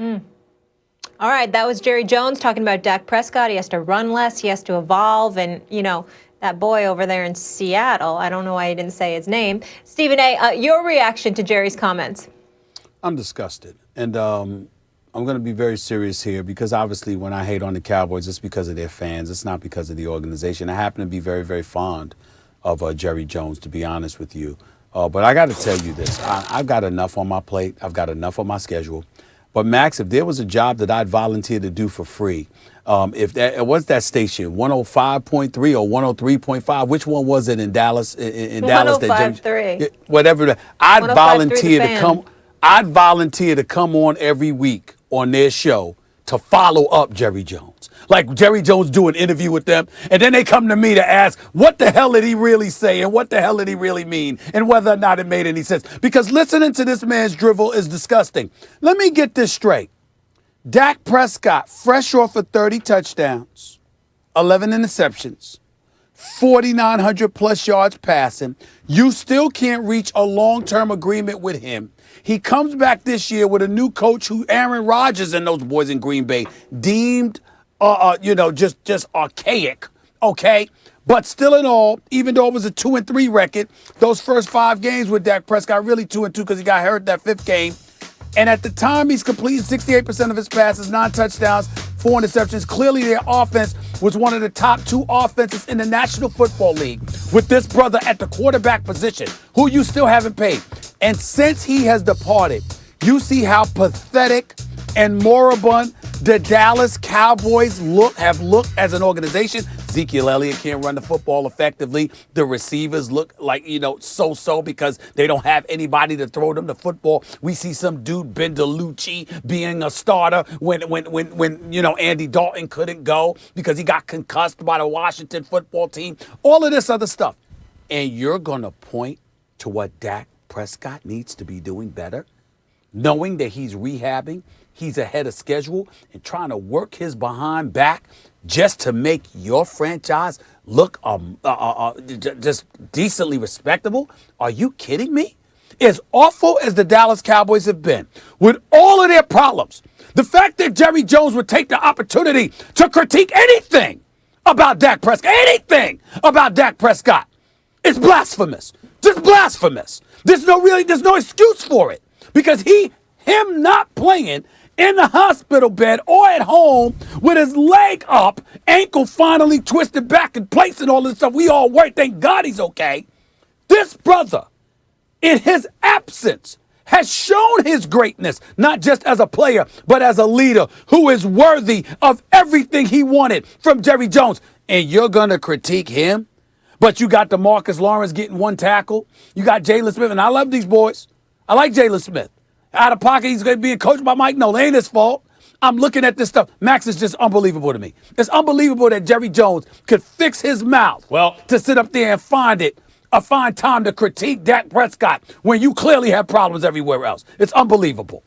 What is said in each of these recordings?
All right, that was Jerry Jones talking about Dak Prescott. He has to run less, he has to evolve, and, that boy over there in Seattle, I don't know why he didn't say his name. Stephen A., your reaction to Jerry's comments? I'm disgusted. And I'm going to be very serious here because obviously when I hate on the Cowboys, it's because of their fans. It's not because of the organization. I happen to be very, very fond of Jerry Jones, to be honest with you. But I got to tell you this. I've got enough on my plate. I've got enough on my schedule. But, Max, if there was a job that I'd volunteer to do for free, what's that station, 105.3 or 103.5? Which one was it in Dallas? In Dallas, 105.3. Whatever. I'd 105.3 volunteer The to Fan. come. I'd volunteer to come on every week on their show to follow up Jerry Jones. Like Jerry Jones do an interview with them, and then they come to me to ask, what the hell did he really say, and what the hell did he really mean, and whether or not it made any sense. Because listening to this man's drivel is disgusting. Let me get this straight. Dak Prescott, fresh off of 30 touchdowns, 11 interceptions, 4,900 plus yards passing. You still can't reach a long-term agreement with him. He comes back this year with a new coach who Aaron Rodgers and those boys in Green Bay deemed, just archaic, okay? But still in all, even though it was a 2-3 record, those first 5 games with Dak Prescott, really 2-2 because he got hurt that 5th game. And at the time, he's completed 68% of his passes, 9 touchdowns, 4 interceptions. Clearly, their offense was one of the top 2 offenses in the National Football League with this brother at the quarterback position, who you still haven't paid. And since he has departed, you see how pathetic and moribund the Dallas Cowboys have looked as an organization. Ezekiel Elliott can't run the football effectively. The receivers look like, so-so because they don't have anybody to throw them the football. We see some dude, Ben DiLucci, being a starter when Andy Dalton couldn't go because he got concussed by the Washington football team. All of this other stuff. And you're going to point to what Dak Prescott needs to be doing better, knowing that he's rehabbing, he's ahead of schedule, and trying to work his behind back just to make your franchise look just decently respectable? Are you kidding me? As awful as the Dallas Cowboys have been, with all of their problems, the fact that Jerry Jones would take the opportunity to critique anything about Dak Prescott, is blasphemous. Just blasphemous. There's no excuse for it because him not playing in the hospital bed or at home with his leg up, ankle finally twisted back in place and all this stuff. We all worry. Thank God he's okay. This brother, in his absence, has shown his greatness, not just as a player, but as a leader who is worthy of everything he wanted from Jerry Jones. And you're going to critique him? But you got DeMarcus Lawrence getting 1 tackle. You got Jalen Smith, and I love these boys. I like Jalen Smith. Out of pocket, he's going to be coached by Mike Nolan. Ain't his fault. I'm looking at this stuff. Max, is just unbelievable to me. It's unbelievable that Jerry Jones could fix his mouth to sit up there and find time to critique Dak Prescott when you clearly have problems everywhere else. It's unbelievable.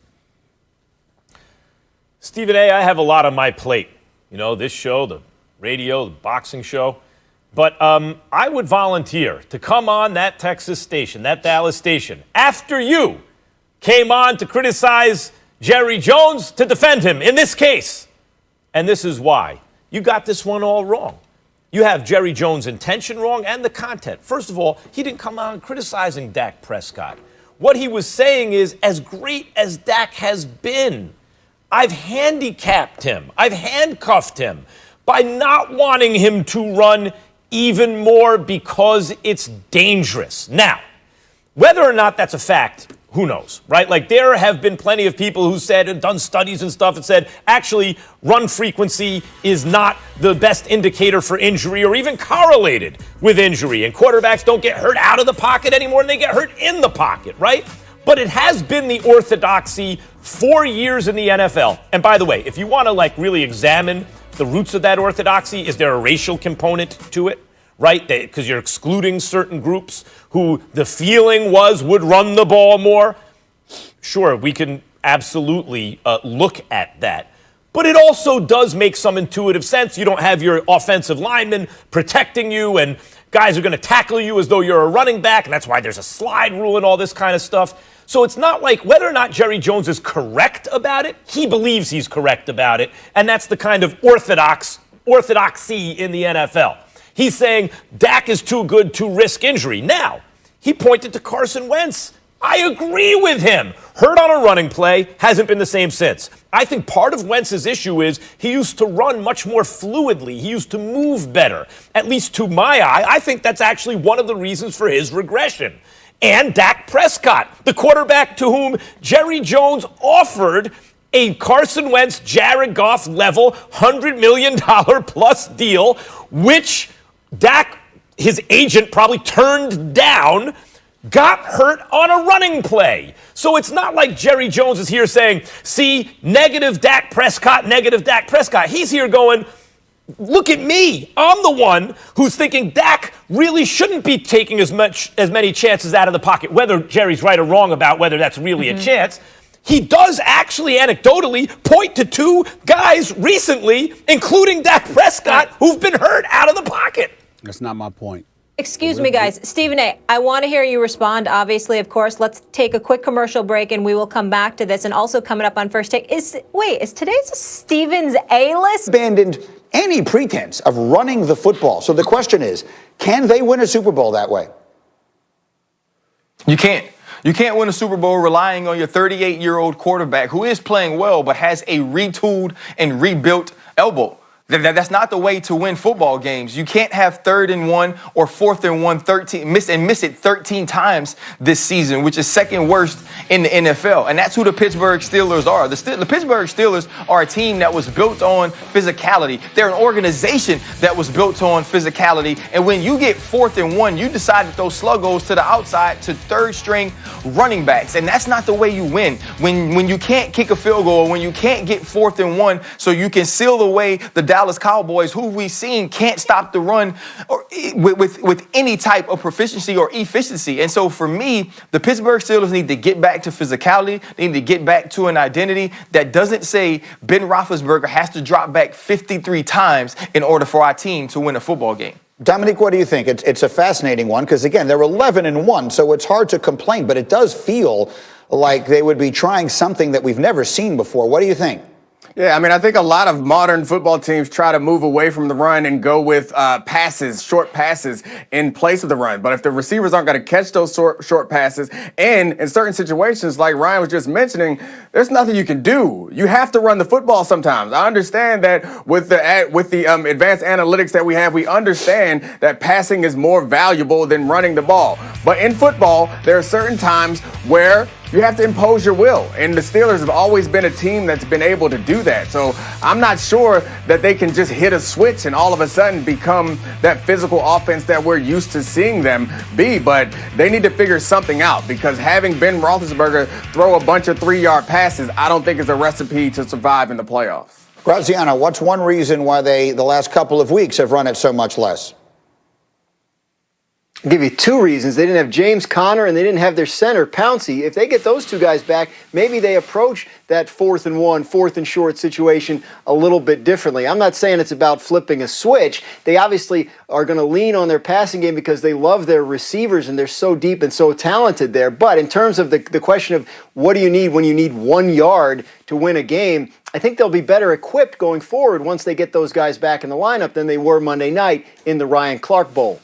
Stephen A., I have a lot on my plate. This show, the radio, the boxing show. But I would volunteer to come on that Texas station, that Dallas station, after you came on to criticize Jerry Jones to defend him in this case. And this is why. You got this one all wrong. You have Jerry Jones' intention wrong and the content. First of all, he didn't come on criticizing Dak Prescott. What he was saying is, as great as Dak has been, I've handicapped him, I've handcuffed him by not wanting him to run even more because it's dangerous. Now, whether or not that's a fact, who knows, right? Like, there have been plenty of people who said and done studies and stuff that said, actually, run frequency is not the best indicator for injury or even correlated with injury. And quarterbacks don't get hurt out of the pocket anymore, and they get hurt in the pocket, right? But it has been the orthodoxy for years in the NFL. And by the way, if you want to really examine the roots of that orthodoxy, is there a racial component to it? Right? Because you're excluding certain groups who the feeling was would run the ball more. Sure, we can absolutely look at that. But it also does make some intuitive sense. You don't have your offensive linemen protecting you, and guys are going to tackle you as though you're a running back, and that's why there's a slide rule and all this kind of stuff. So it's not like whether or not Jerry Jones is correct about it, he believes he's correct about it, and that's the kind of orthodoxy in the NFL. He's saying Dak is too good to risk injury. Now, he pointed to Carson Wentz. I agree with him. Hurt on a running play, hasn't been the same since. I think part of Wentz's issue is he used to run much more fluidly. He used to move better. At least to my eye, I think that's actually one of the reasons for his regression. And Dak Prescott, the quarterback to whom Jerry Jones offered a Carson Wentz, Jared Goff level $100 million plus deal, which Dak, his agent, probably turned down, got hurt on a running play. So it's not like Jerry Jones is here saying, see, negative Dak Prescott, negative Dak Prescott. He's here going, look at me. I'm the one who's thinking Dak really shouldn't be taking as many chances out of the pocket, whether Jerry's right or wrong about whether that's really a chance. He does actually anecdotally point to two guys recently, including Dak Prescott, who've been hurt out of the pocket. That's not my point. Excuse me, guys. Stephen A., I want to hear you respond, obviously, of course. Let's take a quick commercial break, and we will come back to this. And also coming up on First Take, is today's Stephen's A-list? Abandoned any pretense of running the football. So the question is, can they win a Super Bowl that way? You can't. You can't win a Super Bowl relying on your 38-year-old quarterback who is playing well but has a retooled and rebuilt elbow. That's not the way to win football games. You can't have 3rd and 1 or 4th and 1 miss it 13 times this season, which is second worst in the NFL. And that's who the Pittsburgh Steelers are. The Pittsburgh Steelers are a team that was built on physicality. They're an organization that was built on physicality. And when you get 4th and 1, you decide to throw sluggos to the outside to third-string running backs. And that's not the way you win. When you can't kick a field goal, or when you can't get 4th and 1 so you can seal away the Dallas Cowboys, who we've seen can't stop the run or with any type of proficiency or efficiency. And so for me, the Pittsburgh Steelers need to get back to physicality. They need to get back to an identity that doesn't say Ben Roethlisberger has to drop back 53 times in order for our team to win a football game. Dominique, what do you think? It's a fascinating one because, again, they're 11-1, so it's hard to complain, but it does feel like they would be trying something that we've never seen before. What do you think? Yeah, I mean, I think a lot of modern football teams try to move away from the run and go with passes, short passes in place of the run. But if the receivers aren't going to catch those short passes, and in certain situations, like Ryan was just mentioning, there's nothing you can do. You have to run the football sometimes. I understand that with the advanced analytics that we have, we understand that passing is more valuable than running the ball. But in football, there are certain times where you have to impose your will. And the Steelers have always been a team that's been able to do that. So I'm not sure that they can just hit a switch and all of a sudden become that physical offense that we're used to seeing them be. But they need to figure something out, because having Ben Roethlisberger throw a bunch of 3-yard passes, I don't think is a recipe to survive in the playoffs. Graziano, what's one reason why they, the last couple of weeks, have run it so much less? I'll give you two reasons. They didn't have James Conner and they didn't have their center, Pouncey. If they get those two guys back, maybe they approach that 4th and 1, 4th and short situation a little bit differently. I'm not saying it's about flipping a switch. They obviously are going to lean on their passing game because they love their receivers and they're so deep and so talented there. But in terms of the question of what do you need when you need 1 yard to win a game, I think they'll be better equipped going forward once they get those guys back in the lineup than they were Monday night in the Ryan Clark Bowl.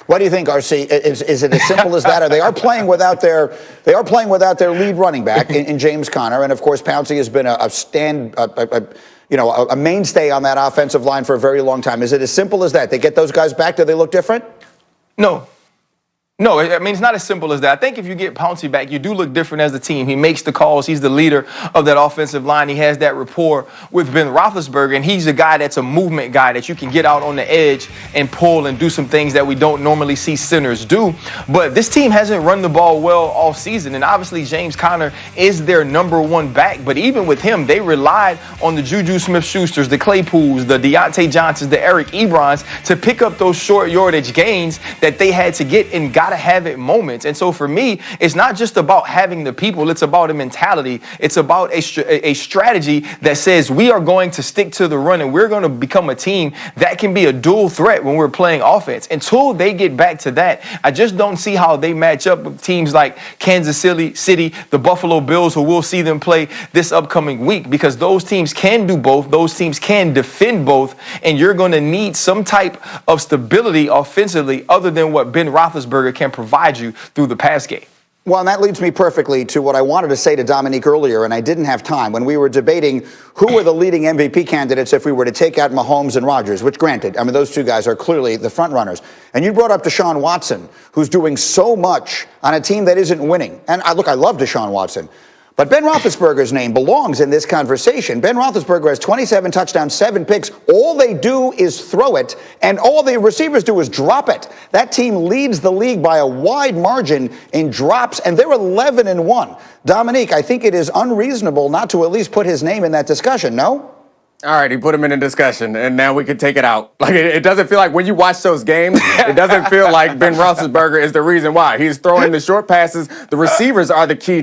What do you think, RC? Is it as simple as that? Or they are playing without their lead running back in James Conner, and of course Pouncey has been a mainstay on that offensive line for a very long time. Is it as simple as that? They get those guys back, do they look different? No, I mean, it's not as simple as that. I think if you get Pouncey back, you do look different as a team. He makes the calls. He's the leader of that offensive line. He has that rapport with Ben Roethlisberger, and he's a guy that's a movement guy that you can get out on the edge and pull and do some things that we don't normally see centers do. But this team hasn't run the ball well all season, and obviously James Conner is their number one back. But even with him, they relied on the Juju Smith-Schusters, the Claypools, the Deontay Johnsons, the Eric Ebrons to pick up those short yardage gains that they had to get and got to have it moments. And so for me, it's not just about having the people. It's about a mentality. It's about a strategy that says we are going to stick to the run and we're going to become a team that can be a dual threat when we're playing offense. Until they get back to that, I just don't see how they match up with teams like Kansas City, the Buffalo Bills, who we'll see them play this upcoming week, because those teams can do both. Those teams can defend both, and you're going to need some type of stability offensively other than what Ben Roethlisberger can provide you through the pass game. Well, and that leads me perfectly to what I wanted to say to Dominique earlier, and I didn't have time, when we were debating who were the leading MVP candidates if we were to take out Mahomes and Rodgers, which granted, I mean, those two guys are clearly the front runners. And you brought up Deshaun Watson, who's doing so much on a team that isn't winning. And I love Deshaun Watson. But Ben Roethlisberger's name belongs in this conversation. Ben Roethlisberger has 27 touchdowns, 7 picks. All they do is throw it, and all the receivers do is drop it. That team leads the league by a wide margin in drops, and they're 11-1. Dominique, I think it is unreasonable not to at least put his name in that discussion, no? All right, he put him in a discussion, and now we can take it out. Like, it doesn't feel like when you watch those games, it doesn't feel like Ben Roethlisberger is the reason why. He's throwing the short passes. The receivers are the key